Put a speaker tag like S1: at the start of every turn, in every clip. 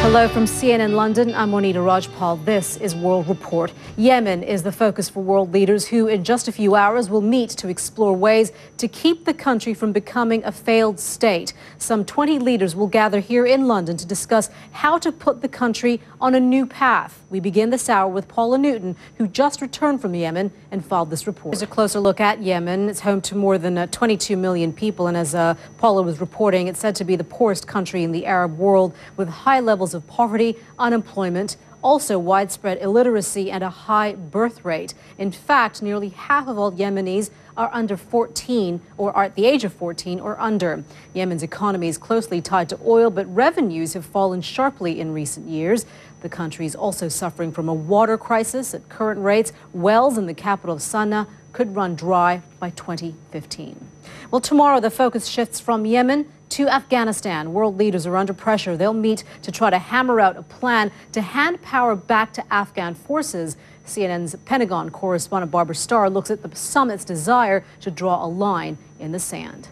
S1: Hello from CNN London. I'm Monita Rajpal. This is World Report. Yemen is the focus for world leaders who in just a few hours will meet to explore ways to keep the country from becoming a failed state. Some 20 leaders will gather here in London to discuss how to put the country on a new path. We begin this hour with Paula Newton, who just returned from Yemen and filed this report. Here's a closer look at Yemen. It's home to more than 22 million people, and as Paula was reporting, it's said to be the poorest country in the Arab world with high levels of poverty, unemployment, also widespread illiteracy and a high birth rate. In fact, nearly half of all Yemenis are under 14 or are at the age of 14 or under. Yemen's economy is closely tied to oil, but revenues have fallen sharply in recent years. The country is also suffering from a water crisis. At current rates, wells in the capital of Sana'a could run dry by 2015. Well, tomorrow the focus shifts from Yemen to Afghanistan. World leaders are under pressure. They'll meet to try to hammer out a plan to hand power back to Afghan forces. CNN's Pentagon correspondent Barbara Starr looks at the summit's desire to draw a line in the sand.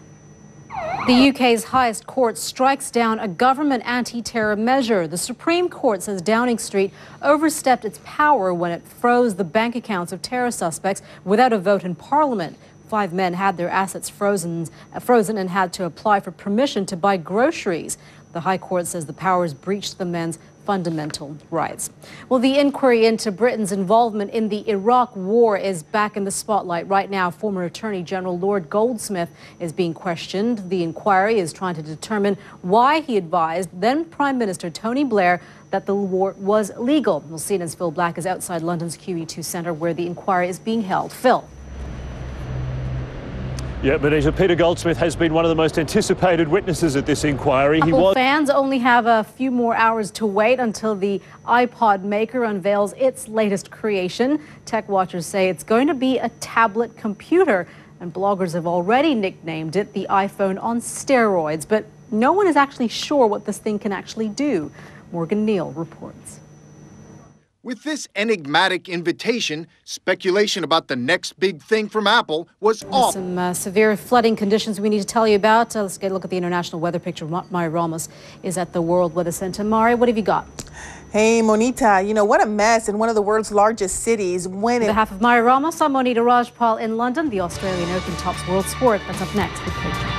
S1: The UK's highest court strikes down a government anti-terror measure. The Supreme Court says Downing Street overstepped its power when it froze the bank accounts of terror suspects without a vote in Parliament. 5 men had their assets frozen and had to apply for permission to buy groceries. The High Court says the powers breached the men's fundamental rights. Well, the inquiry into Britain's involvement in the Iraq war is back in the spotlight right now. Former Attorney General Lord Goldsmith is being questioned. The inquiry is trying to determine why he advised then Prime Minister Tony Blair that the war was legal. Well, CNN's Phil Black is outside London's QE2 Centre where the inquiry is being held. Phil.
S2: Yeah, Monita, Peter Goldsmith has been one of the most anticipated witnesses at this inquiry.
S1: Fans only have a few more hours to wait until the iPod maker unveils its latest creation. Tech watchers say it's going to be a tablet computer, and bloggers have already nicknamed it the iPhone on steroids. But no one is actually sure what this thing can actually do. Morgan Neal reports.
S3: With this enigmatic invitation, speculation about the next big thing from Apple was off.
S1: Some severe flooding conditions we need to tell you about. Let's get a look at the international weather picture. Mari Ramos is at the World Weather Center. Mari, what have you got?
S4: Hey, Monita, you know, what a mess in one of the world's largest cities.
S1: On behalf of Mari Ramos, I'm Monita Rajpal in London. The Australian Open tops world sport. That's up next with Coach.